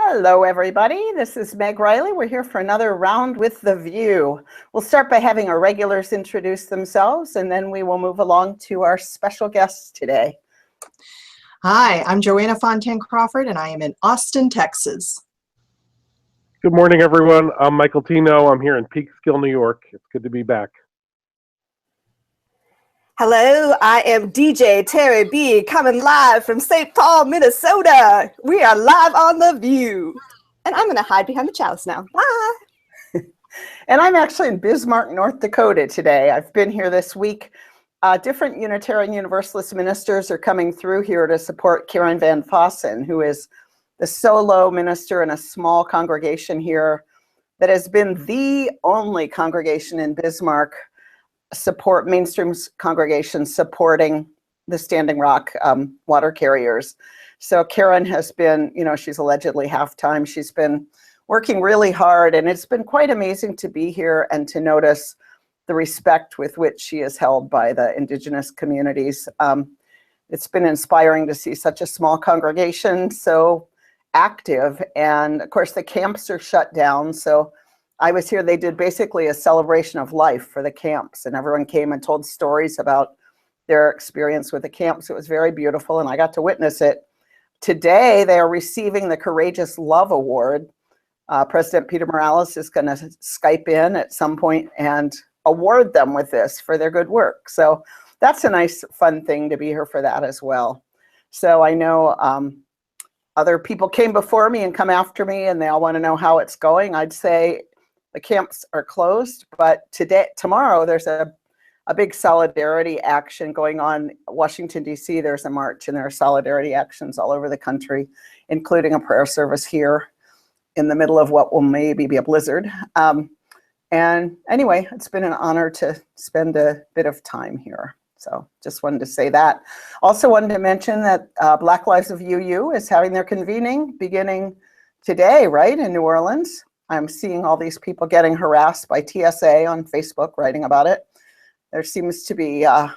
Hello, everybody. This is Meg Riley. We're here for another round with the VUU. We'll start by having our regulars introduce themselves, and then we will move along to our special guests today. Hi, I'm Joanna Fontaine Crawford, and I am in Austin, Texas. Good morning, everyone. I'm Michael Tino. I'm here in Peekskill, New York. It's good to be back. Hello, I am DJ Terri B, coming live from St. Paul, Minnesota. We are live on the VUU. And I'm going to hide behind the chalice now. Bye. And I'm actually in Bismarck, North Dakota today. I've been here this week. Different Unitarian Universalist ministers are coming through here to support Karen Van Fossen, who is the solo minister in a small congregation here that has been the only congregation in Bismarck mainstream congregations supporting the Standing Rock water carriers. So Karen has been, she's allegedly half-time. She's been working really hard, and it's been quite amazing to be here and to notice the respect with which she is held by the indigenous communities. It's been inspiring to see such a small congregation so active, and of course the camps are shut down. So I was here, they did basically a celebration of life for the camps, and everyone came and told stories about their experience with the camps. It was very beautiful, and I got to witness it. Today, they are receiving the Courageous Love Award. President Peter Morales is going to Skype in at some point and award them with this for their good work. So that's a nice, fun thing to be here for that as well. So I know other people came before me and come after me, and they all want to know how it's going. I'd say the camps are closed, but tomorrow there's a big solidarity action going on. Washington, D.C., there's a march, and there are solidarity actions all over the country, including a prayer service here in the middle of what will maybe be a blizzard. And anyway, it's been an honor to spend a bit of time here. So just wanted to say that. Also wanted to mention that Black Lives of VUU is having their convening beginning today, right, in New Orleans. I'm seeing all these people getting harassed by TSA on Facebook, writing about it. There seems to be an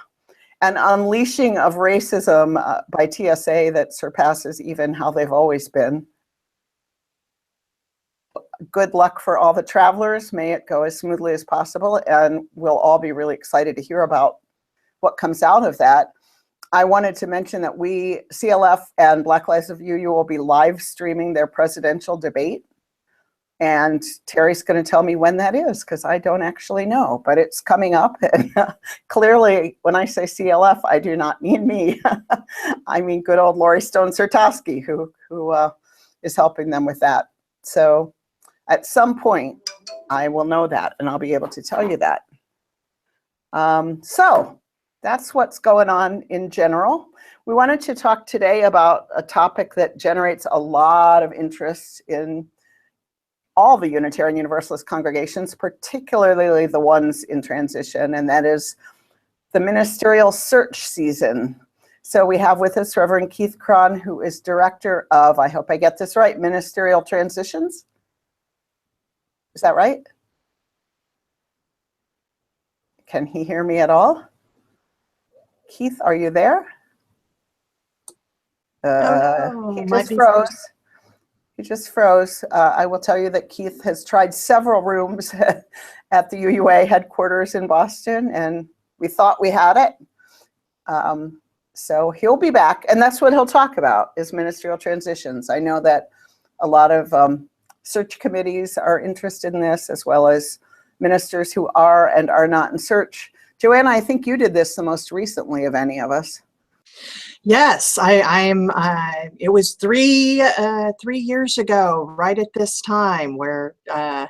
unleashing of racism by TSA that surpasses even how they've always been. Good luck for all the travelers. May it go as smoothly as possible, and we'll all be really excited to hear about what comes out of that. I wanted to mention that CLF and Black Lives of VUU will be live streaming their presidential debate. And Terry's going to tell me when that is, because I don't actually know, but it's coming up. And clearly, when I say CLF, I do not mean me. I mean good old Lori Stone-Sertosky, who is helping them with that. So at some point, I will know that, and I'll be able to tell you that. So that's what's going on in general. We wanted to talk today about a topic that generates a lot of interest in all the Unitarian Universalist congregations, particularly the ones in transition, and that is the ministerial search season. So we have with us Reverend Keith Kron, who is director of, I hope I get this right, Ministerial Transitions. Is that right? Can he hear me at all? Keith, are you there? He just froze. He just froze. I will tell you that Keith has tried several rooms at the UUA headquarters in Boston, and we thought we had it. So he'll be back, and that's what he'll talk about, is ministerial transitions. I know that a lot of search committees are interested in this, as well as ministers who are and are not in search. Joanna, I think you did this the most recently of any of us. Yes, it was three years ago, right at this time, where I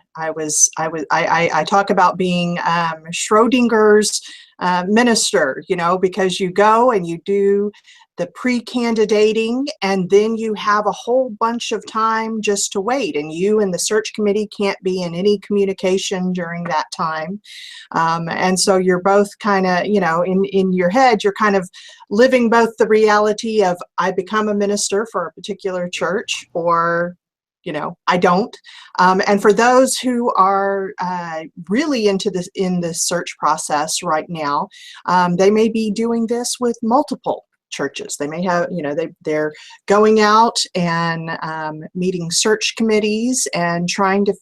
talk about being Schrodinger's minister, because you go and you do the pre-candidating, and then you have a whole bunch of time just to wait, and you and the search committee can't be in any communication during that time. And so you're both kind of, in your head, you're kind of living both the reality of I become a minister for a particular church, or I don't. And for those who are really in the search process right now, they may be doing this with multiple churches. They may have, you know, they're going out and meeting search committees and trying to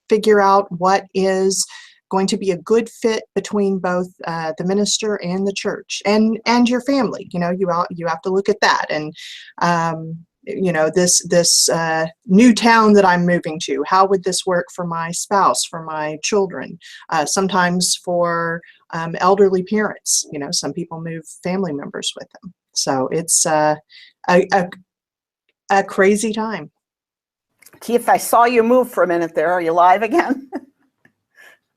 figure out what is going to be a good fit between both the minister and the church and your family. You know, you have to look at that. And you know, this new town that I'm moving to, how would this work for my spouse, for my children, sometimes for elderly parents? You know, some people move family members with them. So it's a crazy time. Keith, I saw you move for a minute there. Are you live again?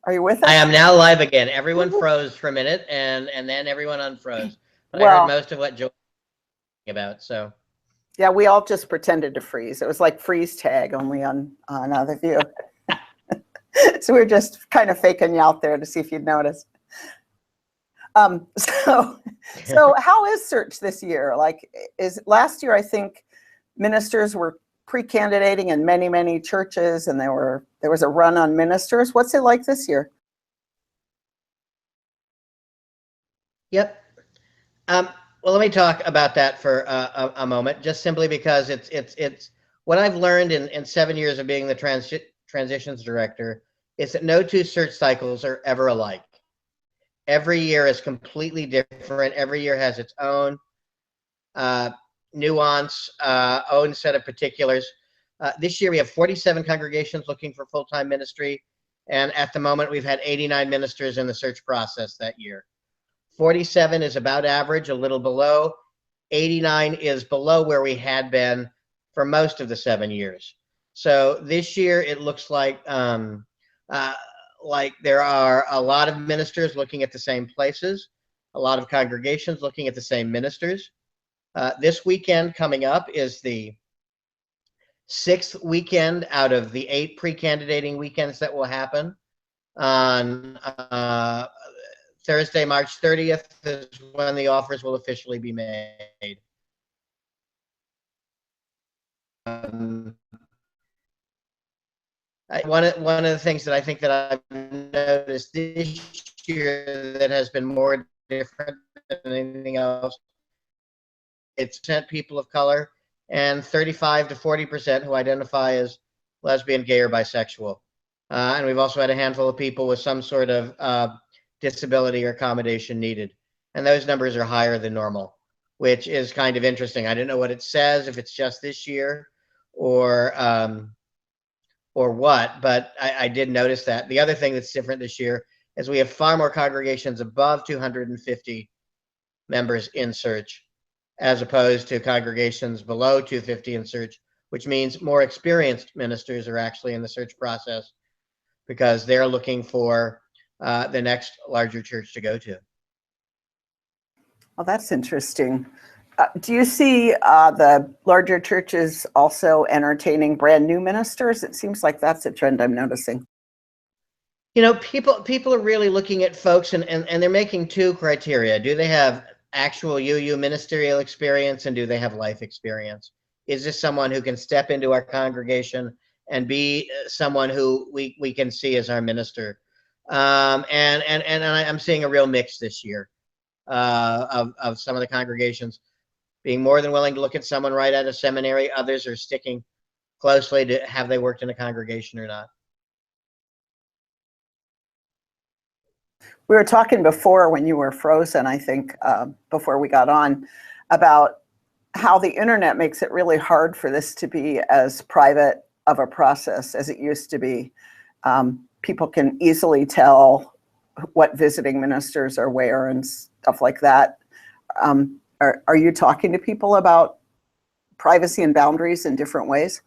Are you with us? I am now live again. Everyone froze for a minute, and then everyone unfroze. But I heard most of what Joanna was talking about. So yeah, we all just pretended to freeze. It was like freeze tag, only on other view. So we were just kind of faking you out there to see if you'd notice. So how is search this year? Like, last year I think ministers were pre-candidating in many churches, and there was a run on ministers. What's it like this year? Yep. Well, let me talk about that for a moment, just simply because it's what I've learned in 7 years of being the transitions director is that no two search cycles are ever alike. Every year is completely different. Every year has its own nuance, own set of particulars. This year we have 47 congregations looking for full-time ministry, and at the moment we've had 89 ministers in the search process that year. 47 is about average, a little below. 89 is below where we had been for most of the 7 years. So this year it looks like there are a lot of ministers looking at the same places, a lot of congregations looking at the same ministers. This weekend coming up is the 6th weekend out of the 8 pre-candidating weekends that will happen. On Thursday, March 30th is when the offers will officially be made. One of the things that I think that I've noticed this year that has been more different than anything else, it's people of color and 35 to 40% who identify as lesbian, gay, or bisexual. And we've also had a handful of people with some sort of disability or accommodation needed. And those numbers are higher than normal, which is kind of interesting. I don't know what it says, if it's just this year or what, but I did notice that. The other thing that's different this year is we have far more congregations above 250 members in search, as opposed to congregations below 250 in search, which means more experienced ministers are actually in the search process because they're looking for the next larger church to go to. Well, that's interesting. Do you see the larger churches also entertaining brand new ministers? It seems like that's a trend I'm noticing. You know, people are really looking at folks and they're making 2 criteria. Do they have actual UU ministerial experience, and do they have life experience? Is this someone who can step into our congregation and be someone who we can see as our minister? And I'm seeing a real mix this year of some of the congregations being more than willing to look at someone right out of seminary. Others are sticking closely to have they worked in a congregation or not. We were talking before when you were frozen, I think, before we got on, about how the internet makes it really hard for this to be as private of a process as it used to be. People can easily tell what visiting ministers are where and stuff like that. Are you talking to people about privacy and boundaries in different ways?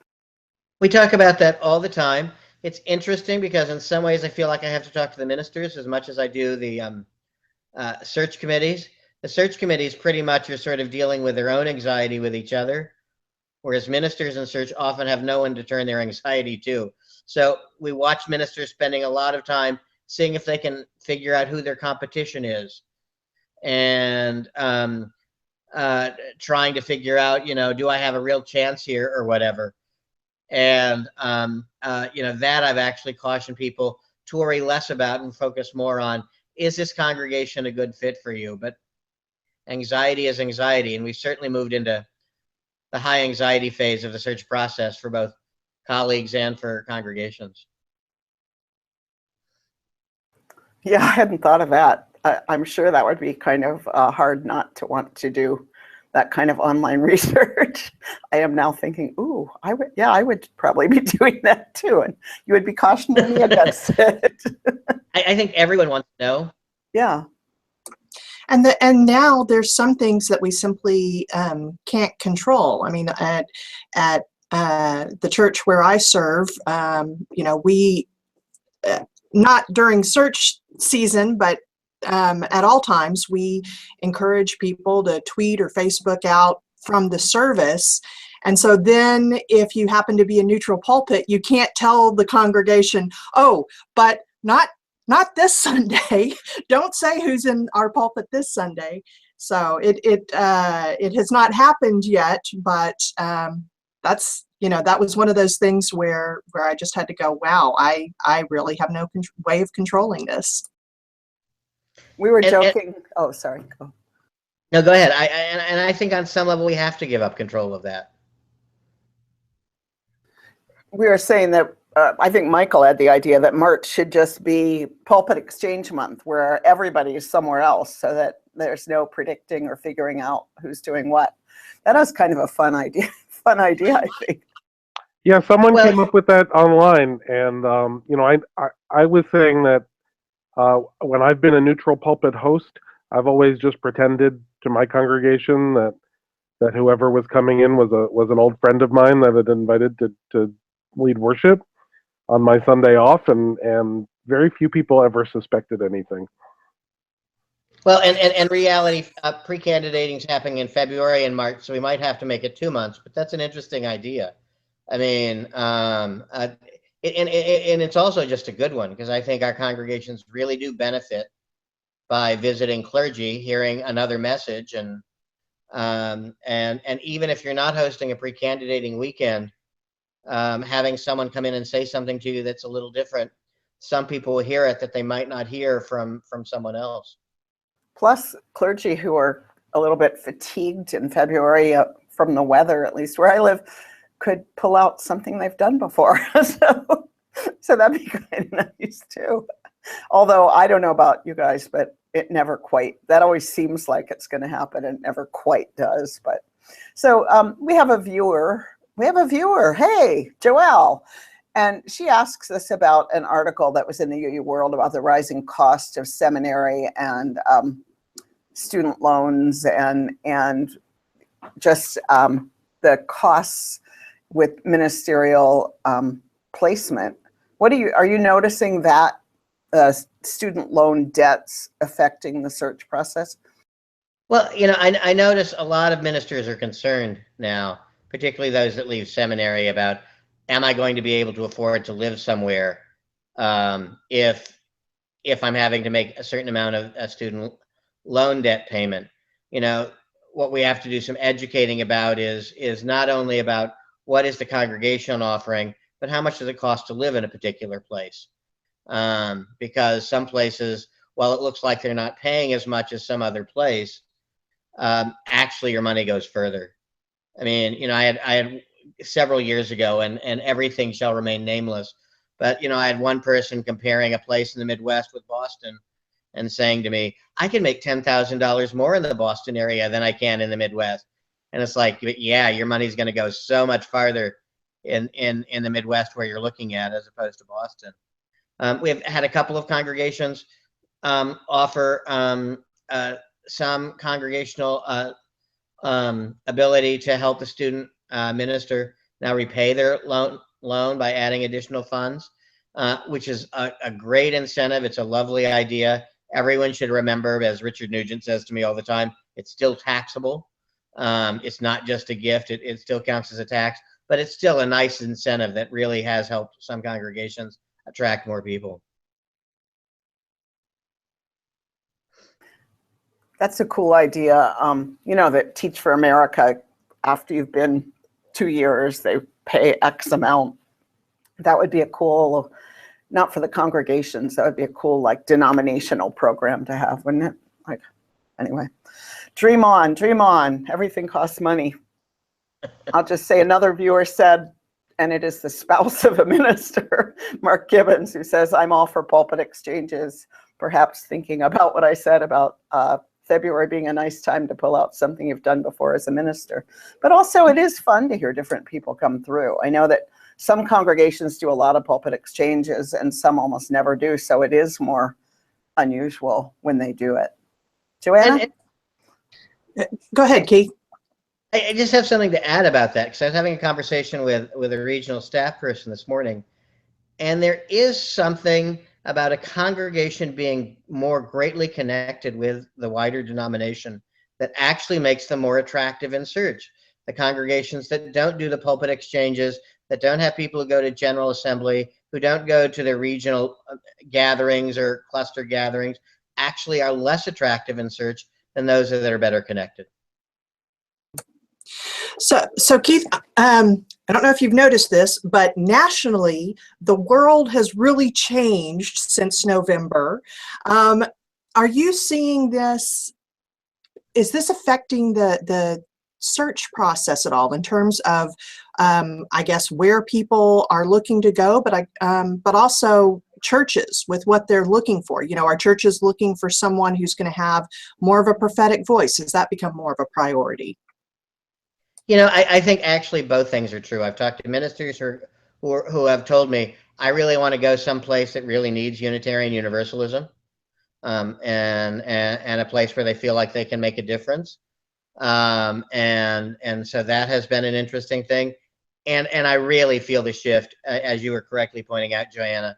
We talk about that all the time. It's interesting because in some ways I feel like I have to talk to the ministers as much as I do the search committees. The search committees pretty much are sort of dealing with their own anxiety with each other, whereas ministers in search often have no one to turn their anxiety to. So we watch ministers spending a lot of time seeing if they can figure out who their competition is, and trying to figure out, you know, do I have a real chance here or whatever. And, you know, that I've actually cautioned people to worry less about and focus more on, is this congregation a good fit for you? But anxiety is anxiety, and we've certainly moved into the high anxiety phase of the search process for both colleagues and for congregations. Yeah, I hadn't thought of that. I'm sure that would be kind of hard not to want to do that kind of online research. I am now thinking, ooh, I would probably be doing that too. And you would be cautioning me against it. I think everyone wants to know. Yeah. And now there's some things that we simply can't control. I mean, at the church where I serve, we not during search season, but at all times, we encourage people to tweet or Facebook out from the service. And so then if you happen to be a neutral pulpit, you can't tell the congregation, oh, but not this Sunday. Don't say who's in our pulpit this Sunday. So it has not happened yet, but that's, that was one of those things where I just had to go, wow, I really have no way of controlling this. We were joking. Oh, sorry. Go. No, go ahead. I think on some level we have to give up control of that. We were saying that I think Michael had the idea that March should just be Pulpit Exchange Month, where everybody is somewhere else, so that there's no predicting or figuring out who's doing what. That was kind of a fun idea. I think. Yeah, someone came up with that online, and I was saying that when I've been a neutral pulpit host, I've always just pretended to my congregation that whoever was coming in was an old friend of mine that had invited to lead worship on my Sunday off, and very few people ever suspected anything. Well, and reality, pre-candidating is happening in February and March, so we might have to make it 2 months, but that's an interesting idea. I mean, and it's also just a good one, because I think our congregations really do benefit by visiting clergy, hearing another message, and even if you're not hosting a pre-candidating weekend, having someone come in and say something to you that's a little different, some people will hear it that they might not hear from someone else. Plus, clergy who are a little bit fatigued in February from the weather, at least where I live, could pull out something they've done before. So that'd be kind of nice too. Although I don't know about you guys, but it never quite, that always seems like it's going to happen and never quite does. But so we have a viewer. Hey, Joelle. And she asks us about an article that was in the UU World about the rising cost of seminary and student loans and just the costs with ministerial placement. Are you noticing that student loan debts affecting the search process? Well, I notice a lot of ministers are concerned now, particularly those that leave seminary, about, am I going to be able to afford to live somewhere if I'm having to make a certain amount of a student loan debt payment? What we have to do some educating about is not only about what is the congregation offering, but how much does it cost to live in a particular place? Because some places, while it looks like they're not paying as much as some other place, actually your money goes further. I mean, I had several years ago, and everything shall remain nameless, but I had one person comparing a place in the Midwest with Boston and saying to me, I can make $10,000 more in the Boston area than I can in the Midwest. And it's like, yeah, your money's going to go so much farther in the Midwest where you're looking at, as opposed to Boston. We've had a couple of congregations offer some congregational ability to help the student minister now repay their loan by adding additional funds, which is a great incentive. It's a lovely idea. Everyone should remember, as Richard Nugent says to me all the time, it's still taxable. It's not just a gift. It still counts as a tax, but it's still a nice incentive that really has helped some congregations attract more people. That's a cool idea. That Teach for America, after you've been 2 years, they pay X amount. That would be a cool, not for the congregations, that would be a cool, like, denominational program to have, wouldn't it? Like, anyway. Dream on, dream on. Everything costs money. I'll just say another viewer said, and it is the spouse of a minister, Mark Gibbons, who says, I'm all for pulpit exchanges, perhaps thinking about what I said about February being a nice time to pull out something you've done before as a minister. But also it is fun to hear different people come through. I know that some congregations do a lot of pulpit exchanges and some almost never do. So it is more unusual when they do it. Joanna? Go ahead, Keith. I just have something to add about that, because I was having a conversation with a regional staff person this morning, and there is something about a congregation being more greatly connected with the wider denomination that actually makes them more attractive in search. The congregations that don't do the pulpit exchanges, that don't have people who go to General Assembly, who don't go to their regional gatherings or cluster gatherings, actually are less attractive in search than those that are better connected. So Keith, I don't know if you've noticed this, but nationally, the world has really changed since November. Are you seeing this? Is this affecting the search process at all in terms of, I guess, where people are looking to go, but also churches with what they're looking for? You know, are churches looking for someone who's going to have more of a prophetic voice? Has that become more of a priority? You know, I think actually both things are true. I've talked to ministers who have told me, I really want to go someplace that really needs Unitarian Universalism, and a place where they feel like they can make a difference. And so that has been an interesting thing. And I really feel the shift, as you were correctly pointing out, Joanna,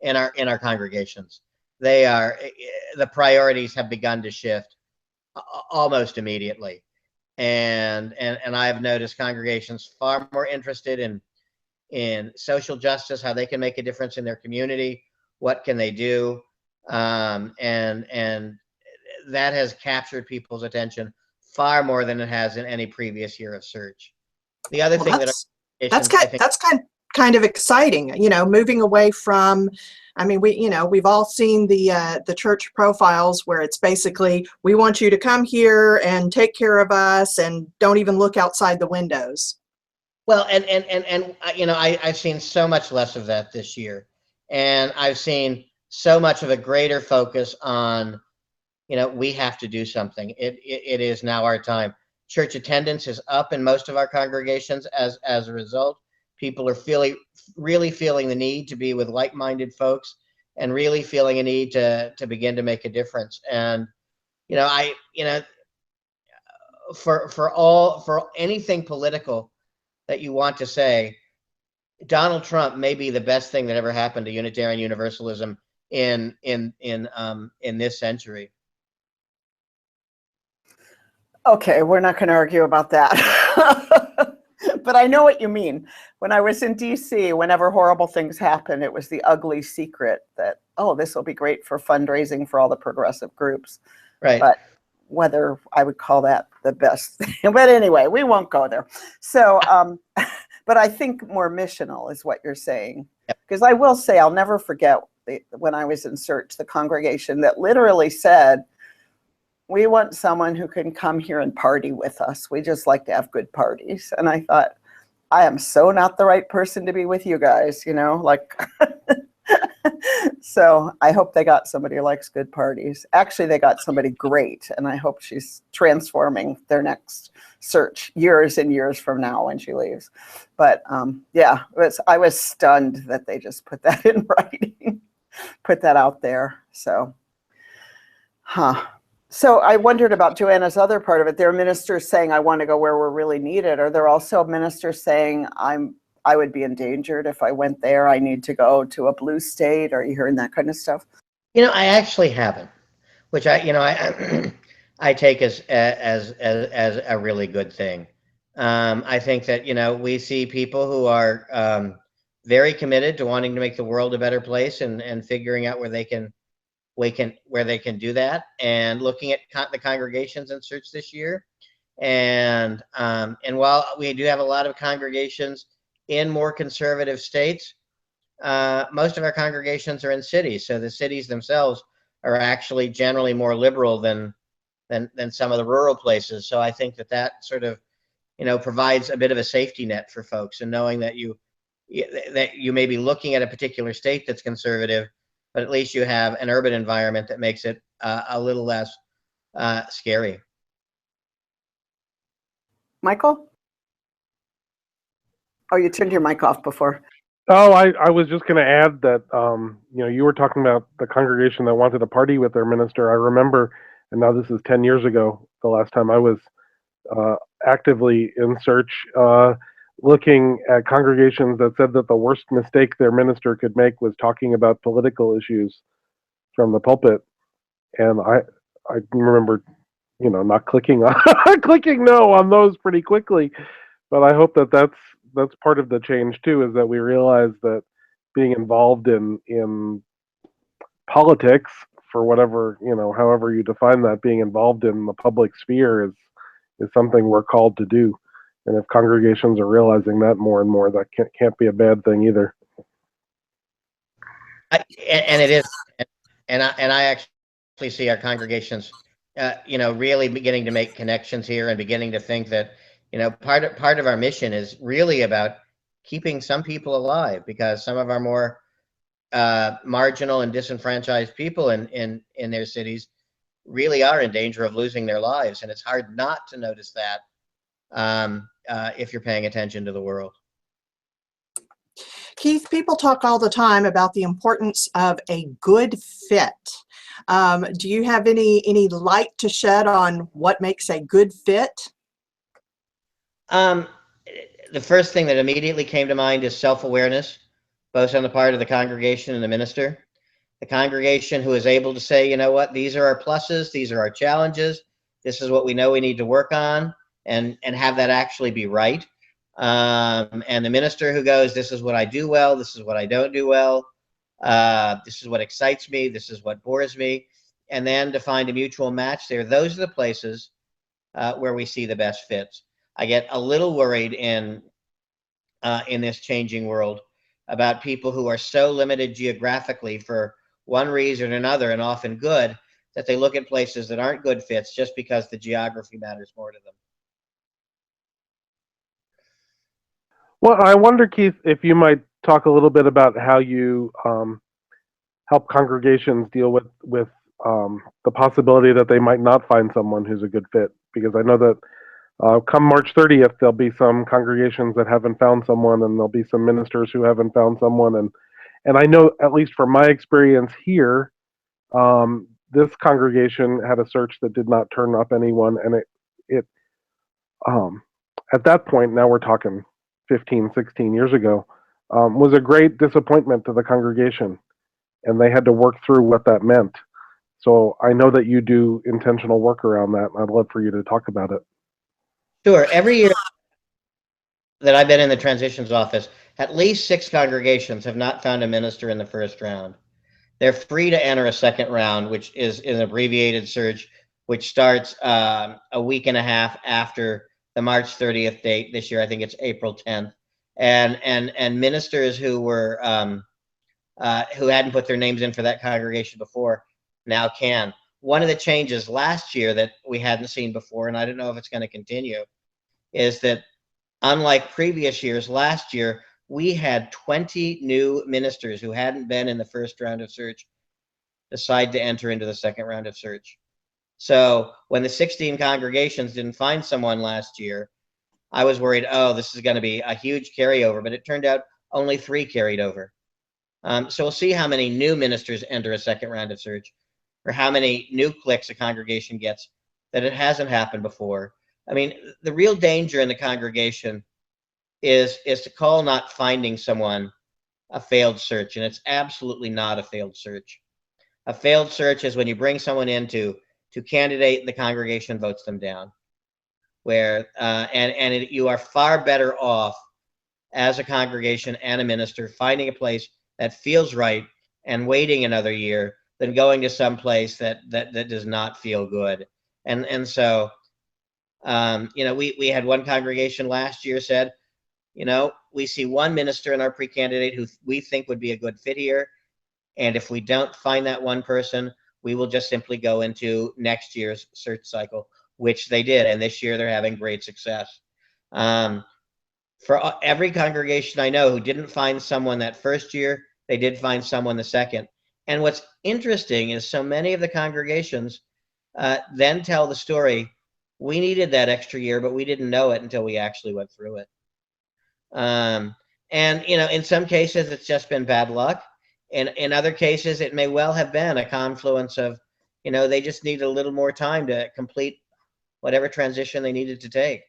in our congregations. The priorities have begun to shift almost immediately. And I've noticed congregations far more interested in social justice, how they can make a difference in their community, what can they do, and that has captured people's attention far more than it has in any previous year of search. The other thing that's kind of exciting, you know, moving away from, I mean, we've all seen the church profiles where it's basically, we want you to come here and take care of us and don't even look outside the windows. Well, and you know, I've seen so much less of that this year, and I've seen so much of a greater focus on, you know, we have to do something. It is now our time. Church attendance is up in most of our congregations as a result. People are really feeling the need to be with like-minded folks, and really feeling a need to begin to make a difference. And you know, for anything political that you want to say, Donald Trump may be the best thing that ever happened to Unitarian Universalism in this century. Okay, we're not going to argue about that. But I know what you mean. When I was in DC, whenever horrible things happen, it was the ugly secret that, oh, this will be great for fundraising for all the progressive groups. Right. But whether I would call that the best thing. But anyway, we won't go there. So, but I think more missional is what you're saying. Because I will say, I'll never forget when I was in search, the congregation that literally said, we want someone who can come here and party with us. We just like to have good parties. And I thought, I am so not the right person to be with you guys, you know, like, so I hope they got somebody who likes good parties. Actually, they got somebody great. And I hope she's transforming their next search years and years from now when she leaves. But yeah, I was stunned that they just put that in writing, put that out there. So, So I wondered about Joanna's other part of it. There are ministers saying, I want to go where we're really needed. Are there also ministers saying, I would be endangered if I went there. I need to go to a blue state. Are you hearing that kind of stuff? You know, I actually haven't, which I take as a really good thing. I think that, you know, we see people who are very committed to wanting to make the world a better place and figuring out where they can do that, and looking at the congregations in search this year. And while we do have a lot of congregations in more conservative states, most of our congregations are in cities. So the cities themselves are actually generally more liberal than than some of the rural places. So I think that that sort of, you know, provides a bit of a safety net for folks, and knowing that you may be looking at a particular state that's conservative, but at least you have an urban environment that makes it a little less scary. Michael? Oh, you turned your mic off before. Oh, I was just going to add that, you know, you were talking about the congregation that wanted to party with their minister. I remember, and now this is 10 years ago, the last time I was actively in search, looking at congregations that said that the worst mistake their minister could make was talking about political issues from the pulpit. And I remember, you know, not clicking on clicking no on those pretty quickly. But I hope that that's part of the change too, is that we realize that being involved in politics, for whatever, you know, however you define that, being involved in the public sphere is something we're called to do. And if congregations are realizing that more and more, that can't be a bad thing either. And it is, and I actually see our congregations, you know, really beginning to make connections here and beginning to think that, you know, part of our mission is really about keeping some people alive, because some of our more marginal and disenfranchised people in their cities really are in danger of losing their lives, and it's hard not to notice that if you're paying attention to the world. Keith, people talk all the time about the importance of a good fit. Do you have any light to shed on what makes a good fit? The first thing that immediately came to mind is self-awareness, both on the part of the congregation and the minister. The congregation who is able to say, you know what, these are our pluses, these are our challenges, this is what we know we need to work on, and have that actually be right. And the minister who goes, this is what I do well, this is what I don't do well, this is what excites me, this is what bores me, and then to find a mutual match there. Those are the places where we see the best fits. I get a little worried in this changing world about people who are so limited geographically for one reason or another, and often good, that they look at places that aren't good fits just because the geography matters more to them. Well, I wonder, Keith, if you might talk a little bit about how you help congregations deal with the possibility that they might not find someone who's a good fit. Because I know that come March 30th, there'll be some congregations that haven't found someone, and there'll be some ministers who haven't found someone. And I know, at least from my experience here, this congregation had a search that did not turn up anyone, and it at that point, now we're talking 15, 16 years ago, was a great disappointment to the congregation, and they had to work through what that meant. So I know that you do intentional work around that, and I'd love for you to talk about it. Sure. Every year that I've been in the transitions office, at least 6 congregations have not found a minister in the first round. They're free to enter a second round, which is an abbreviated search, which starts a week and a half after the March 30th date. This year, I think it's April 10th. And ministers who were who hadn't put their names in for that congregation before now can. One of the changes last year that we hadn't seen before, and I don't know if it's going to continue, is that unlike previous years, last year we had 20 new ministers who hadn't been in the first round of search decide to enter into the second round of search. So when the 16 congregations didn't find someone last year, I was worried, oh, this is going to be a huge carryover, but it turned out only 3 carried over. So we'll see how many new ministers enter a second round of search, or how many new clicks a congregation gets that it hasn't happened before. I mean, the real danger in the congregation is to call not finding someone a failed search, and it's absolutely not a failed search. A failed search is when you bring someone in to candidate and the congregation votes them down, where you are far better off as a congregation and a minister finding a place that feels right and waiting another year than going to some place that does not feel good. And so you know, we had one congregation last year said, you know, we see one minister in our pre-candidate who we think would be a good fit here, and if we don't find that one person, we will just simply go into next year's search cycle, which they did. And this year they're having great success. For every congregation I know who didn't find someone that first year, they did find someone the second. And what's interesting is so many of the congregations then tell the story, we needed that extra year, but we didn't know it until we actually went through it. And, you know, in some cases, it's just been bad luck. In other cases, it may well have been a confluence of, you know, they just needed a little more time to complete whatever transition they needed to take.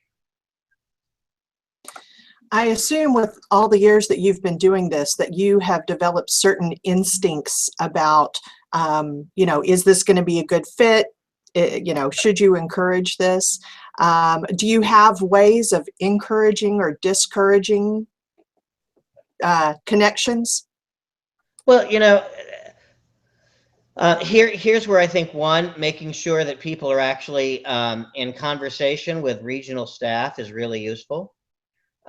I assume with all the years that you've been doing this, that you have developed certain instincts about, you know, is this going to be a good fit? You know, should you encourage this? Do you have ways of encouraging or discouraging connections? Well, you know, here's where I think, one, making sure that people are actually in conversation with regional staff is really useful.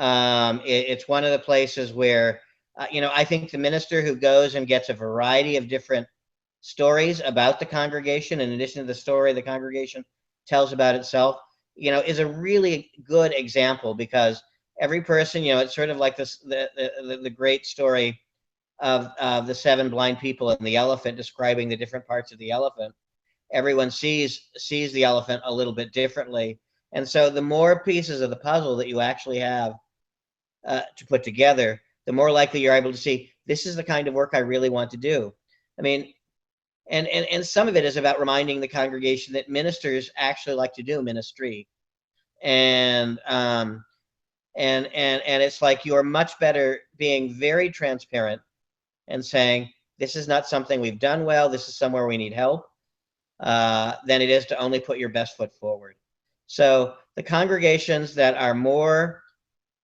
It's one of the places where, you know, I think the minister who goes and gets a variety of different stories about the congregation, in addition to the story the congregation tells about itself, you know, is a really good example, because every person, you know, it's sort of like this, the great story of the 7 blind people and the elephant, describing the different parts of the elephant. Everyone sees the elephant a little bit differently. And so the more pieces of the puzzle that you actually have to put together, the more likely you're able to see, this is the kind of work I really want to do. I mean, and some of it is about reminding the congregation that ministers actually like to do ministry. And it's like, you're much better being very transparent and saying, this is not something we've done well, this is somewhere we need help, than it is to only put your best foot forward. So the congregations that are more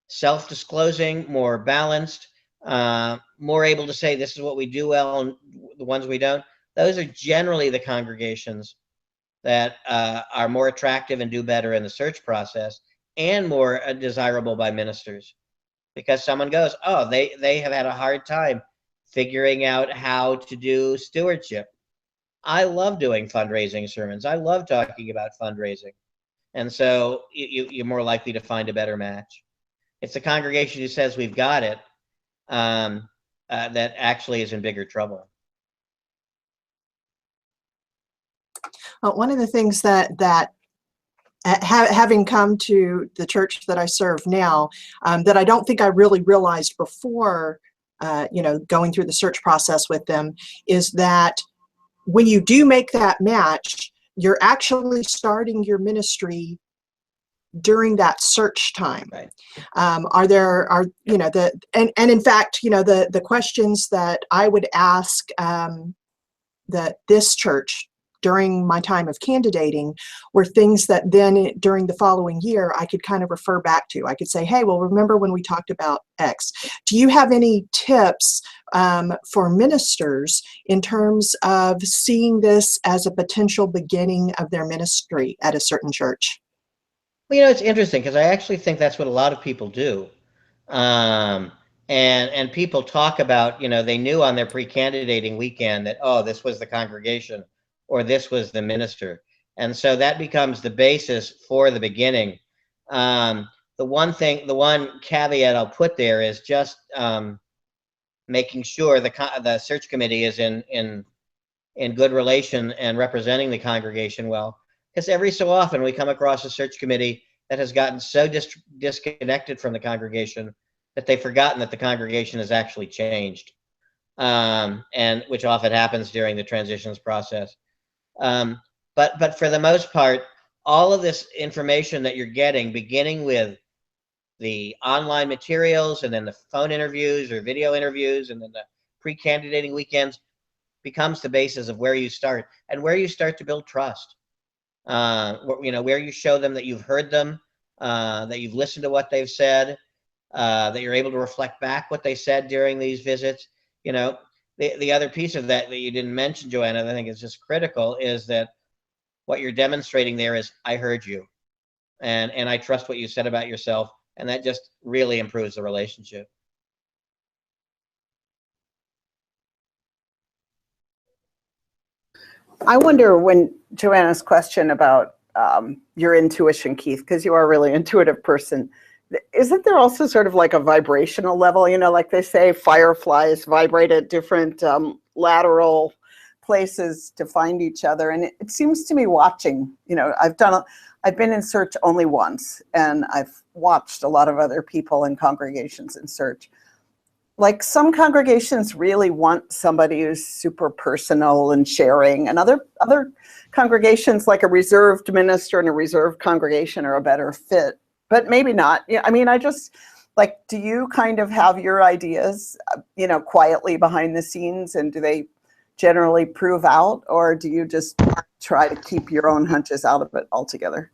self-disclosing, more balanced, more able to say, this is what we do well, and the ones we don't, those are generally the congregations that are more attractive and do better in the search process, and more desirable by ministers. Because someone goes, oh, they have had a hard time figuring out how to do stewardship. I love doing fundraising sermons. I love talking about fundraising. And so you're more likely to find a better match. It's the congregation who says we've got it that actually is in bigger trouble. One of the things that having come to the church that I serve now, that I don't think I really realized before, you know, going through the search process with them, is that when you do make that match, you're actually starting your ministry during that search time. Right. You know, and in fact, you know, the questions that I would ask that this church during my time of candidating were things that then during the following year I could kind of refer back to. I could say, hey, well, remember when we talked about X? Do you have any tips for ministers in terms of seeing this as a potential beginning of their ministry at a certain church? Well, you know, it's interesting, because I actually think that's what a lot of people do. And people talk about, you know, they knew on their pre-candidating weekend that, oh, this was the congregation, or this was the minister. And so that becomes the basis for the beginning. The one caveat I'll put there is just making sure the search committee is in good relation and representing the congregation well. Because every so often we come across a search committee that has gotten so disconnected from the congregation that they've forgotten that the congregation has actually changed, and which often happens during the transitions process. But for the most part, all of this information that you're getting, beginning with the online materials and then the phone interviews or video interviews and then the pre-candidating weekends, becomes the basis of where you start, and where you start to build trust. You know, where you show them that you've heard them, that you've listened to what they've said, that you're able to reflect back what they said during these visits. You know, the other piece of that you didn't mention, Joanna, that I think is just critical, is that what you're demonstrating there is, I heard you, and I trust what you said about yourself, and that just really improves the relationship. I wonder when Joanna's question about your intuition, Keith, because you are a really intuitive person, isn't there also sort of like a vibrational level? You know, like they say fireflies vibrate at different lateral places to find each other. And it seems to me watching, you know, I've been in search only once, and I've watched a lot of other people in congregations in search. Like some congregations really want somebody who's super personal and sharing, and other congregations, like a reserved minister and a reserved congregation, are a better fit, but maybe not. Yeah, I mean, I just like, do you kind of have your ideas, you know, quietly behind the scenes, and do they generally prove out, or do you just try to keep your own hunches out of it altogether?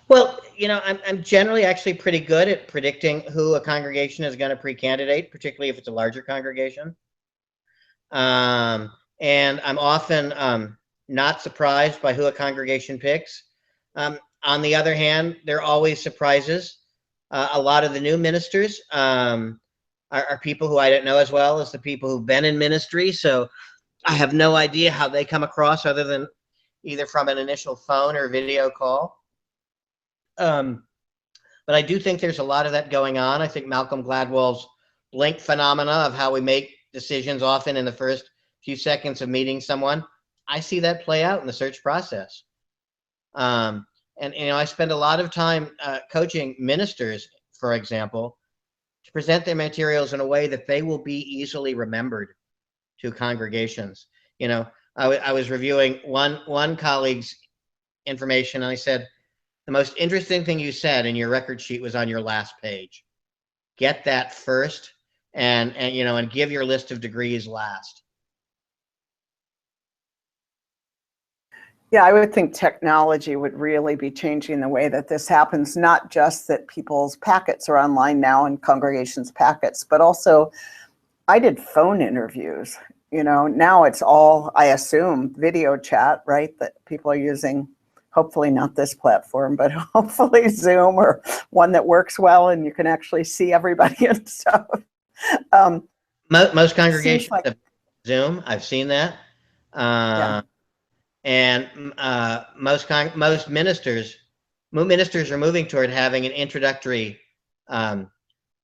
Well, you know, I'm generally actually pretty good at predicting who a congregation is going to pre-candidate, particularly if it's a larger congregation. And I'm often not surprised by who a congregation picks. On the other hand, there are always surprises. A lot of the new ministers are people who I don't know as well as the people who've been in ministry. So I have no idea how they come across other than either from an initial phone or video call. But I do think there's a lot of that going on. I think Malcolm Gladwell's blink phenomena of how we make decisions often in the first few seconds of meeting someone, I see that play out in the search process. And you know, I spend a lot of time coaching ministers, for example, to present their materials in a way that they will be easily remembered to congregations. You know, I was reviewing one colleague's information, and I said, the most interesting thing you said in your record sheet was on your last page. Get that first, and you know, and give your list of degrees last. Yeah, I would think technology would really be changing the way that this happens, not just that people's packets are online now and congregations' packets, but also I did phone interviews. You know, now it's all, I assume, video chat, right, that people are using. Hopefully not this platform, but hopefully Zoom, or one that works well and you can actually see everybody and stuff. Most congregations like, have Zoom. I've seen that. Yeah. And most ministers are moving toward having an introductory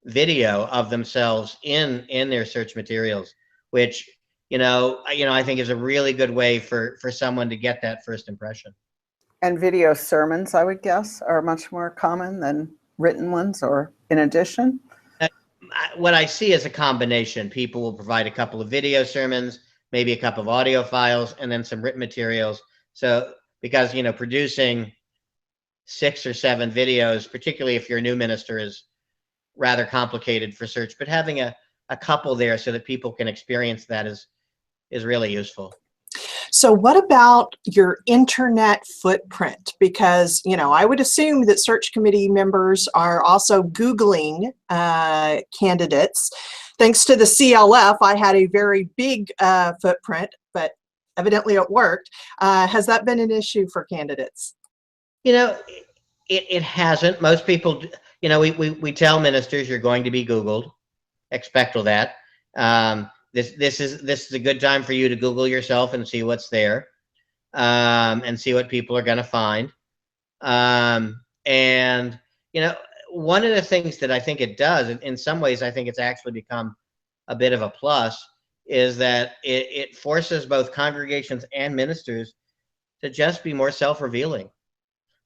video of themselves in their search materials, which you know I think is a really good way for someone to get that first impression. And video sermons, I would guess, are much more common than written ones, or in addition? What I see is a combination. People will provide a couple of video sermons, maybe a couple of audio files, and then some written materials. So, because, you know, producing 6 or 7 videos, particularly if you're a new minister, is rather complicated for search, but having a couple there so that people can experience that is really useful. So what about your internet footprint? Because, you know, I would assume that search committee members are also Googling candidates. Thanks to the CLF, I had a very big footprint, but evidently it worked. Has that been an issue for candidates? You know, it hasn't. Most people, you know, we tell ministers you're going to be Googled. Expect all that. This is a good time for you to Google yourself and see what's there, and see what people are going to find. And you know, one of the things that I think it does, in some ways, I think it's actually become a bit of a plus, is that it forces both congregations and ministers to just be more self-revealing.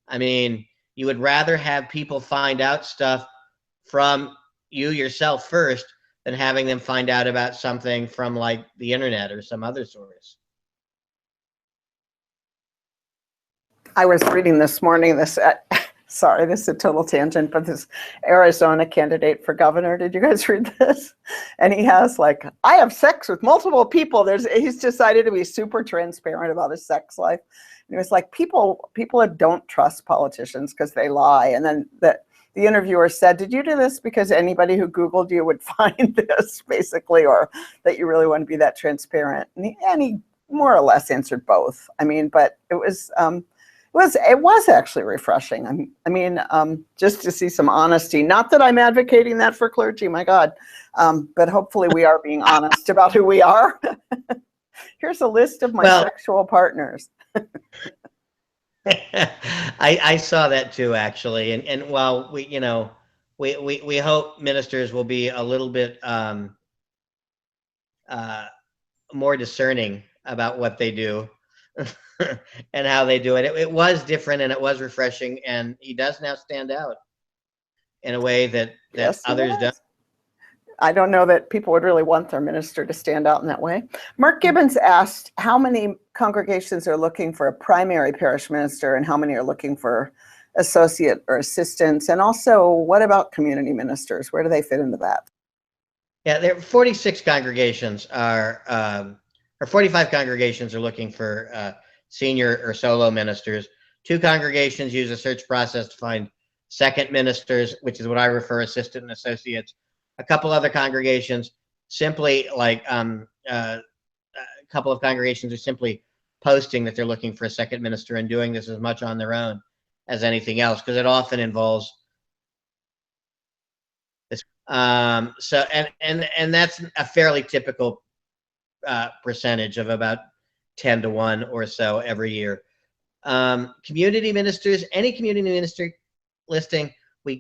I mean, you would rather have people find out stuff from you yourself first than having them find out about something from like the internet or some other source. I was reading this morning, sorry, this is a total tangent, but this Arizona candidate for governor, did you guys read this? And he has like, I have sex with multiple people. He's decided to be super transparent about his sex life. And it was like, people don't trust politicians because they lie. And then the interviewer said, did you do this because anybody who Googled you would find this, basically, or that you really want to be that transparent? And he more or less answered both. I mean, but it was actually refreshing. I mean, just to see some honesty. Not that I'm advocating that for clergy, my God, but hopefully we are being honest about who we are. Here's a list of my Well, sexual partners. I saw that too, actually. And while we hope ministers will be a little bit more discerning about what they do and how they do it. It was different and it was refreshing, and he does now stand out in a way that Yes, he others does. don't. I don't know that people would really want their minister to stand out in that way. Mark Gibbons asked how many congregations are looking for a primary parish minister and how many are looking for associate or assistants, and also what about community ministers? Where do they fit into that? Yeah, there are 46 congregations or 45 congregations are looking for senior or solo ministers. 2 congregations use a search process to find second ministers, which is what I refer assistant and associates. A couple other congregations simply like a couple of congregations are simply posting that they're looking for a second minister and doing this as much on their own as anything else, because it often involves this. So and that's a fairly typical percentage of about 10 to 1 or so every year. Community ministers, any community minister listing we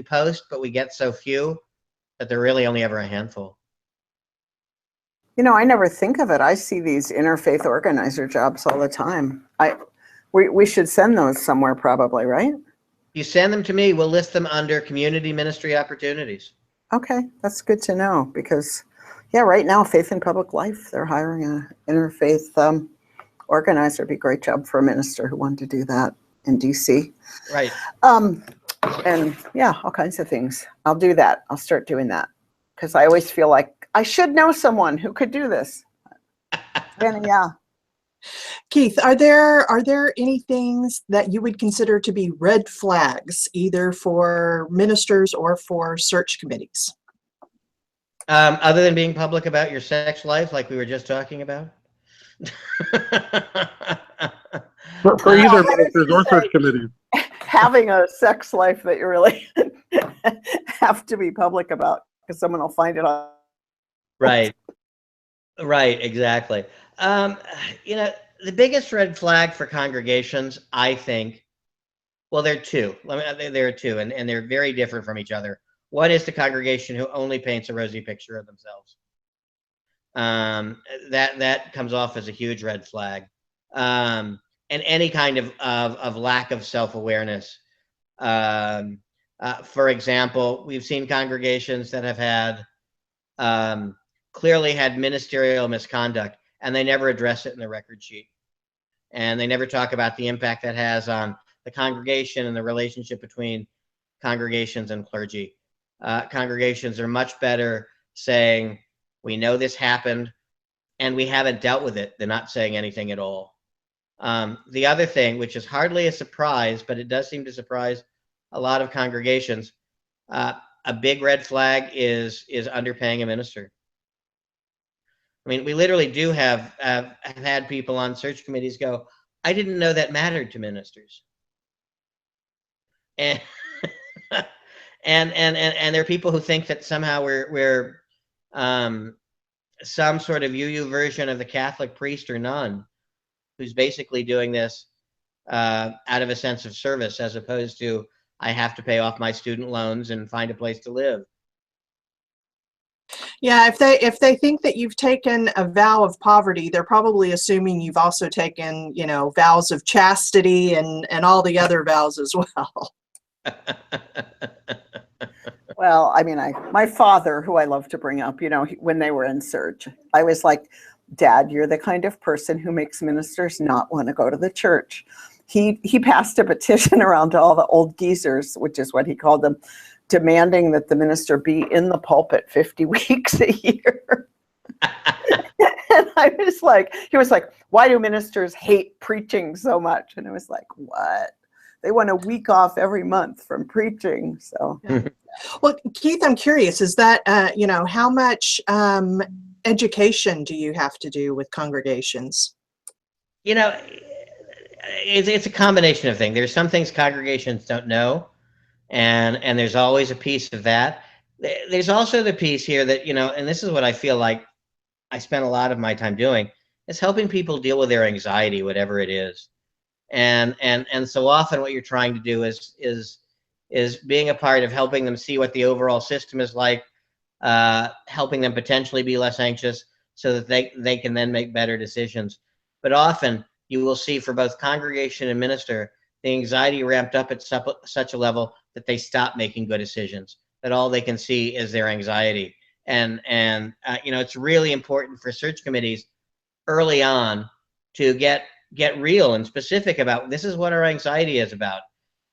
post, but we get so few that they're really only ever a handful. You know, I never think of it. I see these interfaith organizer jobs all the time. We should send those somewhere probably, right? You send them to me, we'll list them under community ministry opportunities. Okay, that's good to know because, yeah, right now, Faith in Public Life, they're hiring an interfaith organizer. It'd be a great job for a minister who wanted to do that in DC. Right. And yeah, all kinds of things. I'll do that. I'll start doing that because I always feel like I should know someone who could do this. And yeah. Keith, are there any things that you would consider to be red flags, either for ministers or for search committees? Other than being public about your sex life, like we were just talking about? For either ministers or search committees. Having a sex life that you really have to be public about because someone will find it on. Right, exactly. You know, the biggest red flag for congregations, I think, well, there are two. There are two, and they're very different from each other. One is the congregation who only paints a rosy picture of themselves. That comes off as a huge red flag. And any kind of lack of self-awareness. For example, we've seen congregations that have had clearly had ministerial misconduct, and they never address it in the record sheet. And they never talk about the impact that has on the congregation and the relationship between congregations and clergy. Congregations are much better saying, we know this happened, and we haven't dealt with it. They're not saying anything at all. The other thing, which is hardly a surprise, but it does seem to surprise a lot of congregations, a big red flag is underpaying a minister. I mean, we literally do have had people on search committees go, I didn't know that mattered to ministers. And and there are people who think that somehow we're some sort of UU version of the Catholic priest or nun who's basically doing this out of a sense of service, as opposed to I have to pay off my student loans and find a place to live. Yeah, if they think that you've taken a vow of poverty, they're probably assuming you've also taken, you know, vows of chastity and all the other vows as well. Well, I mean, my father, who I love to bring up, you know, when they were in search, I was like, Dad, you're the kind of person who makes ministers not want to go to the church. He passed a petition around to all the old geezers, which is what he called them, demanding that the minister be in the pulpit 50 weeks a year. And I was like, he was like, why do ministers hate preaching so much? And I was like, what? They want a week off every month from preaching. So, well, Keith, I'm curious, is that, you know, how much education do you have to do with congregations? You know, it's a combination of things. There's some things congregations don't know, and there's always a piece of that. There's also the piece here that, you know, and this is what I feel like I spent a lot of my time doing, It's helping people deal with their anxiety, whatever it is. And so often what you're trying to do is being a part of helping them see what the overall system is like, helping them potentially be less anxious so that they can then make better decisions. But often you will see for both congregation and minister, the anxiety ramped up at such a level that they stop making good decisions, that all they can see is their anxiety. And it's really important for search committees early on to get real and specific about, this is what our anxiety is about.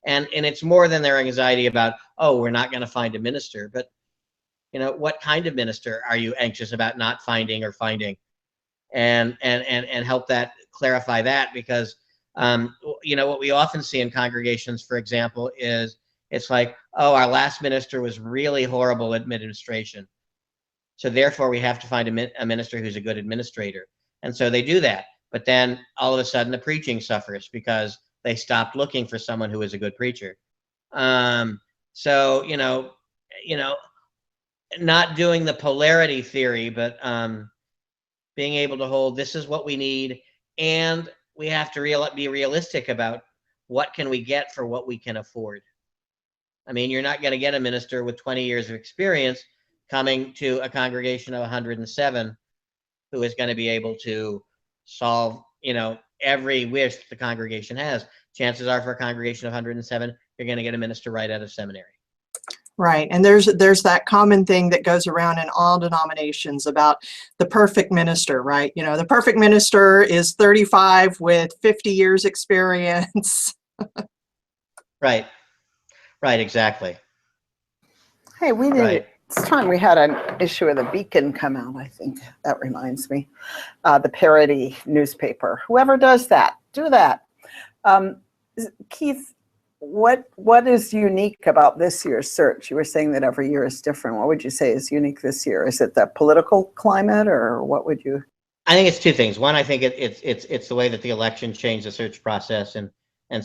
And it's more than their anxiety about, oh, we're not going to find a minister, but what kind of minister are you anxious about not finding or finding? And help that clarify that, because what we often see in congregations, for example, is it's like, oh, our last minister was really horrible administration, so therefore we have to find a minister who's a good administrator. And so they do that, but then all of a sudden the preaching suffers because they stopped looking for someone who is a good preacher. So not doing the polarity theory, but being able to hold, this is what we need, and we have to be realistic about what can we get for what we can afford. I mean, you're not going to get a minister with 20 years of experience coming to a congregation of 107 who is going to be able to solve, every wish the congregation has. Chances are for a congregation of 107, you're going to get a minister right out of seminary. Right. And there's that common thing that goes around in all denominations about the perfect minister, right? The perfect minister is 35 with 50 years experience. Right. Right, exactly. Hey, we did. Right. It's time we had an issue of the Beacon come out, I think. That reminds me. The parody newspaper. Whoever does that, do that. Keith, what is unique about this year's search? You were saying that every year is different. What would you say is unique this year? Is it the political climate, or what would you? I think it's two things. One, I think it's the way that the election changed the search process, and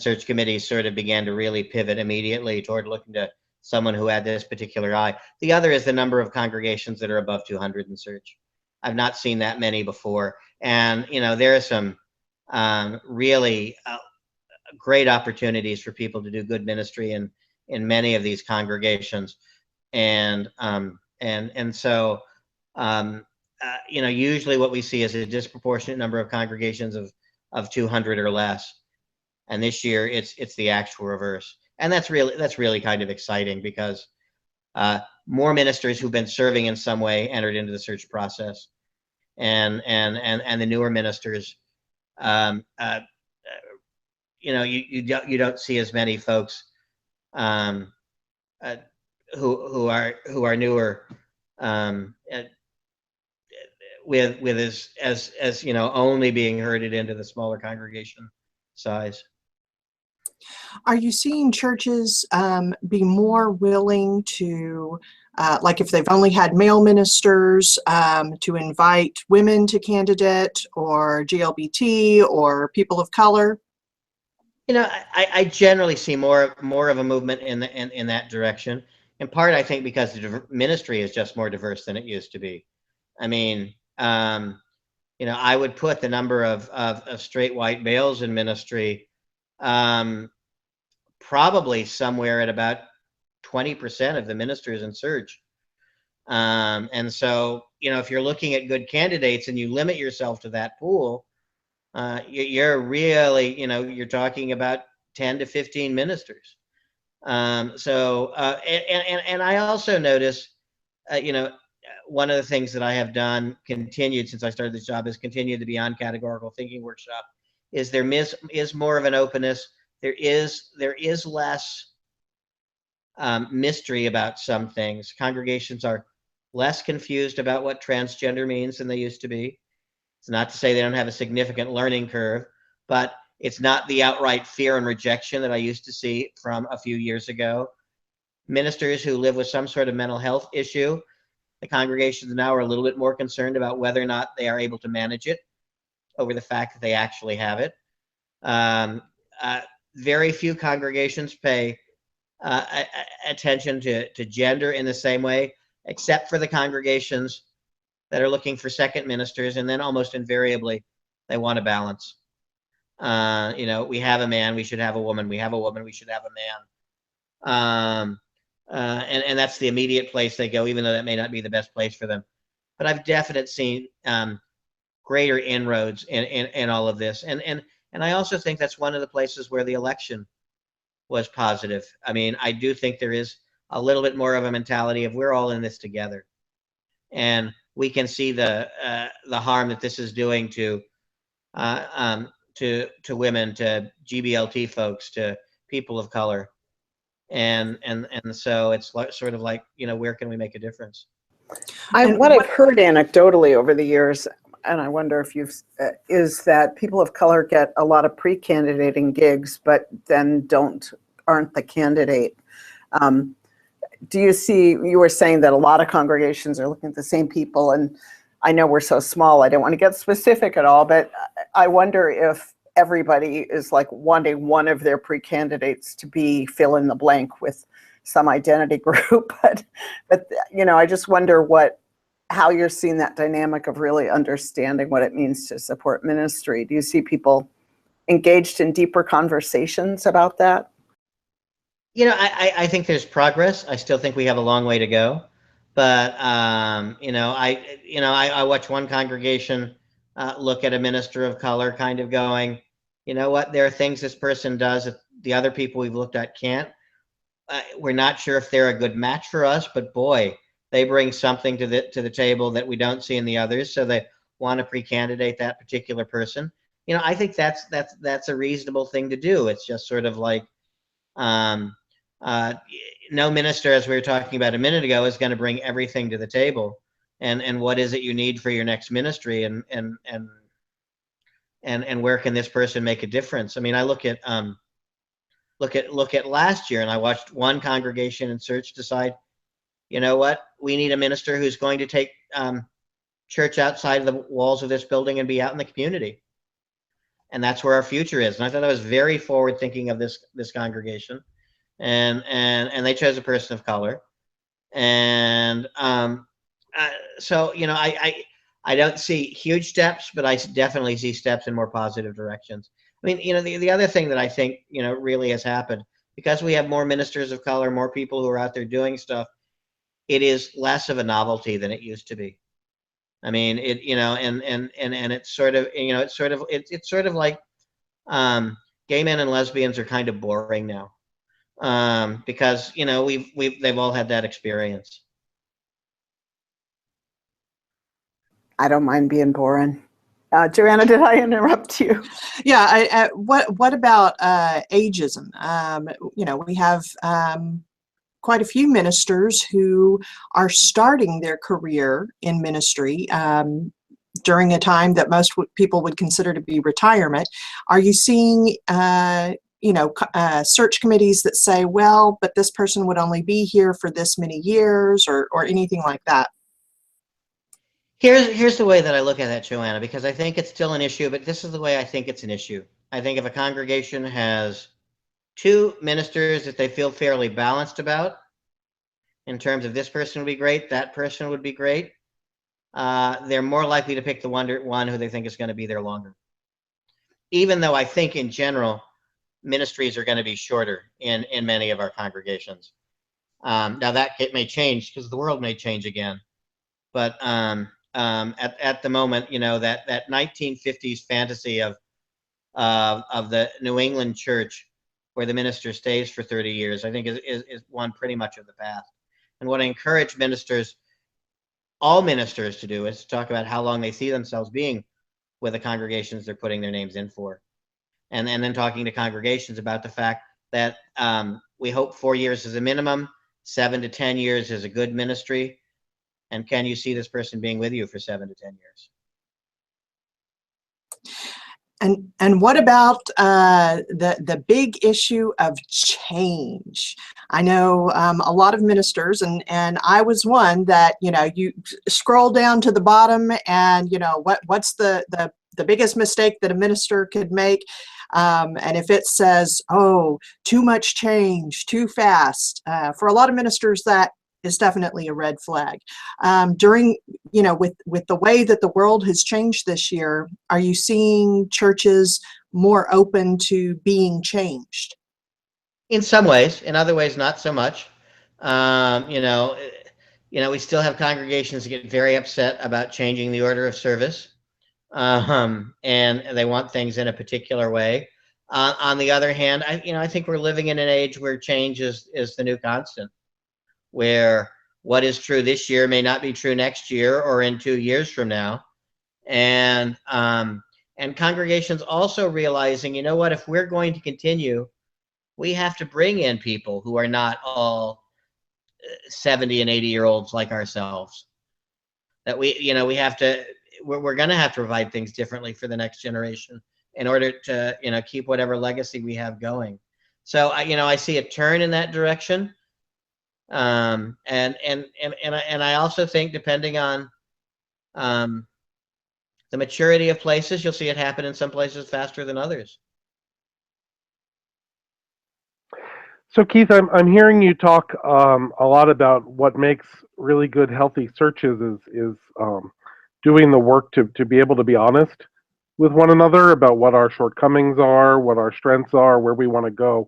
search committees sort of began to really pivot immediately toward looking to someone who had this particular eye. The other is the number of congregations that are above 200 in search. I've not seen that many before. And, there are some really great opportunities for people to do good ministry in many of these congregations. And so, usually what we see is a disproportionate number of congregations of 200 or less. And this year it's the actual reverse. And that's really kind of exciting, because more ministers who've been serving in some way entered into the search process, and the newer ministers, you don't see as many folks who are newer, with as only being herded into the smaller congregation size. Are you seeing churches be more willing to, like if they've only had male ministers, to invite women to candidate, or GLBT, or people of color? I generally see more of a movement in that direction. In part, I think because the ministry is just more diverse than it used to be. I mean, I would put the number of straight white males in ministry probably somewhere at about 20% of the ministers in search. And so, if you're looking at good candidates and you limit yourself to that pool, you're really, you're talking about 10 to 15 ministers. And I also notice, one of the things that I have done, continued since I started this job, is continued the Beyond Categorical Thinking workshop, is there is more of an openness. There is less mystery about some things. Congregations are less confused about what transgender means than they used to be. It's not to say they don't have a significant learning curve, but it's not the outright fear and rejection that I used to see from a few years ago. Ministers who live with some sort of mental health issue, the congregations now are a little bit more concerned about whether or not they are able to manage it over the fact that they actually have it. Very few congregations pay attention to gender in the same way, except for the congregations that are looking for second ministers, and then almost invariably They want a balance. You know, we have a man, we should have a woman. We have a woman, we should have a man. And that's the immediate place they go, even though that may not be the best place for them. But I've definitely seen greater inroads in all of this. And I also think that's one of the places where the election was positive. I mean, I do think there is a little bit more of a mentality of we're all in this together. And we can see the harm that this is doing to women, to GBLT folks, to people of color. And so it's sort of like, you know, where can we make a difference? What I've heard anecdotally over the years, and I wonder if you've, is that people of color get a lot of pre-candidating gigs, but then aren't the candidate. Do you see, you were saying that a lot of congregations are looking at the same people, and I know we're so small, I don't want to get specific at all, but I wonder if everybody is like wanting one of their pre-candidates to be fill in the blank with some identity group. But you know, I just wonder how you're seeing that dynamic of really understanding what it means to support ministry. Do you see people engaged in deeper conversations about that? You know, I think there's progress. I still think we have a long way to go. But you know, I watch one congregation look at a minister of color kind of going, you know what, there are things this person does that the other people we've looked at can't. We're not sure if they're a good match for us, but boy, they bring something to the table that we don't see in the others. So they want to pre-candidate that particular person. You know, I think that's a reasonable thing to do. It's just sort of like no minister, as we were talking about a minute ago, is going to bring everything to the table. And what is it you need for your next ministry, and where can this person make a difference? I mean, I look at last year, and I watched one congregation in Search decide, you know what, we need a minister who's going to take church outside of the walls of this building and be out in the community. And that's where our future is. And I thought that was very forward thinking of this congregation. And they chose a person of color. And so, you know, I don't see huge steps, but I definitely see steps in more positive directions. I mean, you know, the other thing that I think, you know, really has happened, because we have more ministers of color, more people who are out there doing stuff, it is less of a novelty than it used to be. I mean, it, you know, and it's sort of, you know, it's sort of like gay men and lesbians are kind of boring now, because, you know, they've all had that experience. I don't mind being boring. Joanna, did I interrupt you? Yeah. What about ageism? You know, we have quite a few ministers who are starting their career in ministry during a time that most people would consider to be retirement. Are you seeing, you know, search committees that say, well, but this person would only be here for this many years, or anything like that? Here's the way that I look at that, Joanna, because I think it's still an issue, but this is the way I think it's an issue. I think if a congregation has two ministers that they feel fairly balanced about, in terms of this person would be great, that person would be great, they're more likely to pick the one who they think is going to be there longer. Even though I think in general, ministries are going to be shorter in many of our congregations. Now that it may change because the world may change again. But at the moment, you know, that 1950s fantasy of the New England church where the minister stays for 30 years, I think is one pretty much of the past. And what I encourage ministers, all ministers, to do is to talk about how long they see themselves being with the congregations they're putting their names in for. And then talking to congregations about the fact that we hope 4 years is a minimum, 7 to 10 years is a good ministry. And can you see this person being with you for 7 to 10 years? And what about the big issue of change? I know a lot of ministers, and I was one that, you know, you scroll down to the bottom, and, you know, what's the biggest mistake that a minister could make? And if it says, oh, too much change, too fast, for a lot of ministers, that is definitely a red flag. During, you know, with the way that the world has changed this year, are you seeing churches more open to being changed? In some ways, in other ways, not so much. We still have congregations that get very upset about changing the order of service, and they want things in a particular way. On the other hand, I think we're living in an age where change is the new constant, where what is true this year may not be true next year or in 2 years from now, and congregations also realizing, you know what, if we're going to continue, we have to bring in people who are not all 70 and 80-year-olds like ourselves. That we're going to have to provide things differently for the next generation in order to, keep whatever legacy we have going. So I see a turn in that direction. And I also think, depending on the maturity of places, you'll see it happen in some places faster than others. So Keith, I'm hearing you talk a lot about what makes really good, healthy searches is doing the work to be able to be honest with one another about what our shortcomings are, what our strengths are, where we want to go.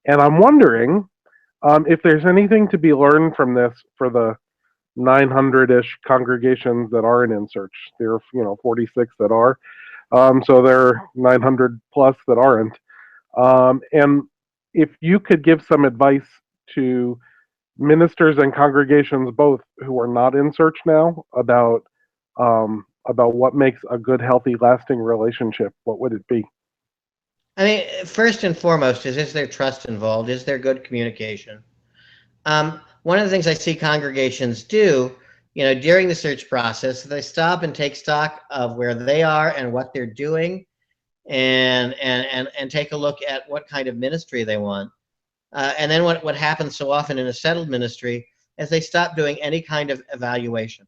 And I'm wondering if there's anything to be learned from this for the 900-ish congregations that aren't in search. There are 46 that are, so there are 900 plus that aren't. And if you could give some advice to ministers and congregations both who are not in search now about what makes a good, healthy, lasting relationship, what would it be? I mean, first and foremost is there trust involved? Is there good communication? One of the things I see congregations do, during the search process, they stop and take stock of where they are and what they're doing, and take a look at what kind of ministry they want. And then what happens so often in a settled ministry is they stop doing any kind of evaluation.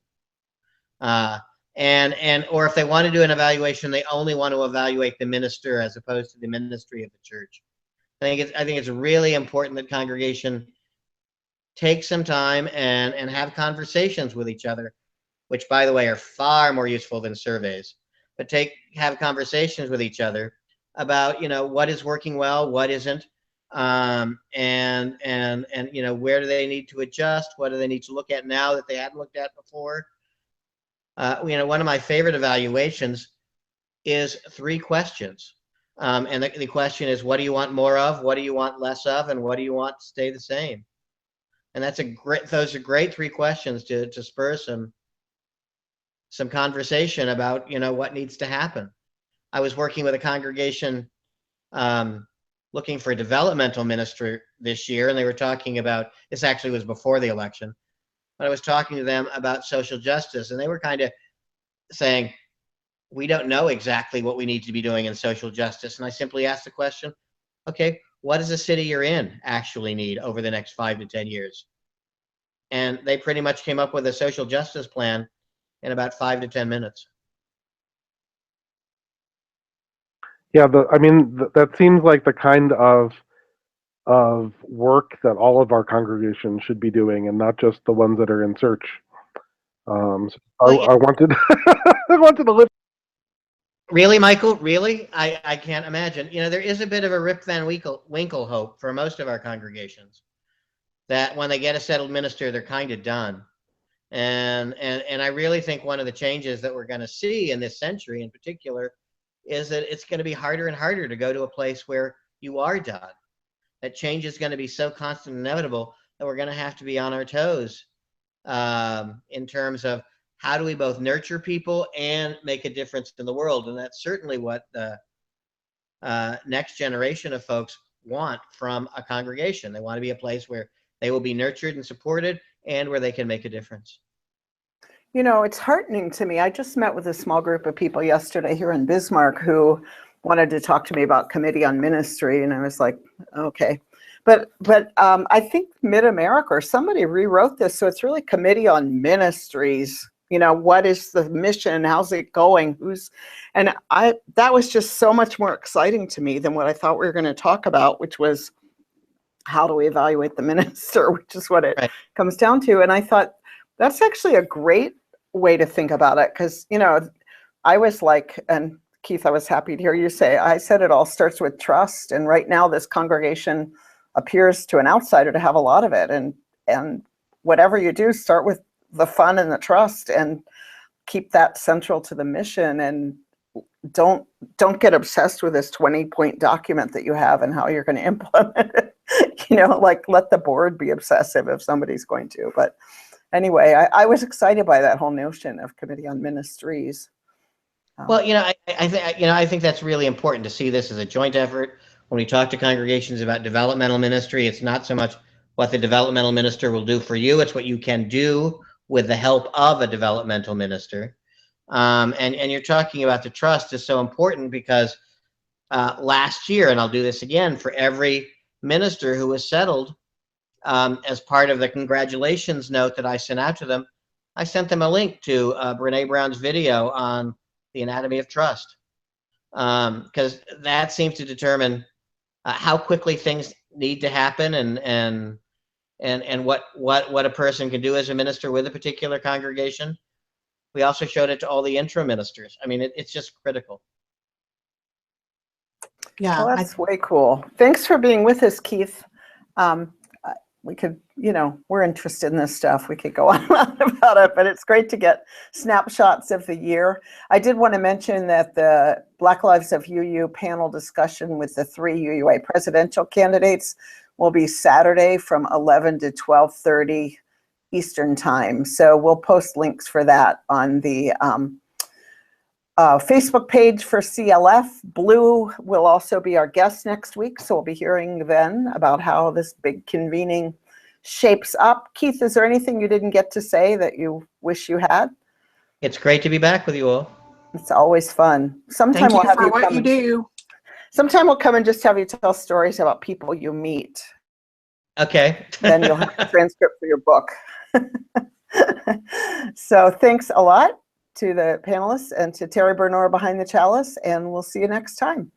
Or if they want to do an evaluation, they only want to evaluate the minister as opposed to the ministry of the church. I think it's really important that congregation take some time and have conversations with each other, which, by the way, are far more useful than surveys. But have conversations with each other about what is working well, what isn't, and where do they need to adjust, what do they need to look at now that they hadn't looked at before. One of my favorite evaluations is 3 questions, and the question is, what do you want more of, what do you want less of, and what do you want to stay the same? And those are great 3 questions to spur some conversation about what needs to happen. I was working with a congregation looking for a developmental minister this year, and they were talking about, this actually was before the election, but I was talking to them about social justice, and they were kind of saying, we don't know exactly what we need to be doing in social justice. And I simply asked the question, okay, what does the city you're in actually need over the next 5 to 10 years? And they pretty much came up with a social justice plan in about 5 to 10 minutes. Yeah, that seems like the kind of work that all of our congregations should be doing, and not just the ones that are in search. So I wanted I wanted to live. Really, Michael? Really? I can't imagine. There is a bit of a Rip Van Winkle hope for most of our congregations, that when they get a settled minister, they're kind of done. And I really think one of the changes that we're going to see in this century in particular is that it's going to be harder and harder to go to a place where you are done. That change is going to be so constant and inevitable that we're going to have to be on our toes in terms of how do we both nurture people and make a difference in the world. And that's certainly what the next generation of folks want from a congregation. They want to be a place where they will be nurtured and supported and where they can make a difference. It's heartening to me. I just met with a small group of people yesterday here in Bismarck who wanted to talk to me about Committee on Ministry, and I was like, okay. But I think Mid-America or somebody rewrote this, so it's really Committee on Ministries. What is the mission? How's it going? That was just so much more exciting to me than what I thought we were going to talk about, which was how do we evaluate the minister, which is what it Right. comes down to. And I thought that's actually a great way to think about it, because, you know, I was like, and Keith, I was happy to hear you say, I said it all starts with trust. And right now this congregation appears to an outsider to have a lot of it. And whatever you do, start with the fun and the trust and keep that central to the mission, and don't get obsessed with this 20-point document that you have and how you're going to implement it. You know, like, let the board be obsessive if somebody's going to. But anyway, I was excited by that whole notion of Committee on Ministries. Well, you know, I think that's really important to see this as a joint effort. When we talk to congregations about developmental ministry, it's not so much what the developmental minister will do for you, it's what you can do with the help of a developmental minister. And you're talking about the trust is so important, because last year, and I'll do this again, for every minister who was settled, as part of the congratulations note that I sent out to them, I sent them a link to Brene Brown's video on the anatomy of trust, because that seems to determine how quickly things need to happen, and what a person can do as a minister with a particular congregation. We also showed it to all the interim ministers. I mean, it's just critical. Yeah, Well, that's way cool. Thanks for being with us, Keith. We could, you know, we're interested in this stuff. We could go on and on about it, but it's great to get snapshots of the year. I did want to mention that the Black Lives of UU panel discussion with the 3 UUA presidential candidates will be Saturday from 11 to 12:30 Eastern time. So we'll post links for that on the Facebook page for CLF. Blue will also be our guest next week, so we'll be hearing then about how this big convening shapes up. Keith, is there anything you didn't get to say that you wish you had? It's great to be back with you all. It's always fun. Sometime thank we'll you have for you what come. you do. Sometime we'll come and just have you tell stories about people you meet. Okay. Then you'll have a transcript for your book. So thanks a lot to the panelists and to Terri Burnor behind the chalice, and we'll see you next time.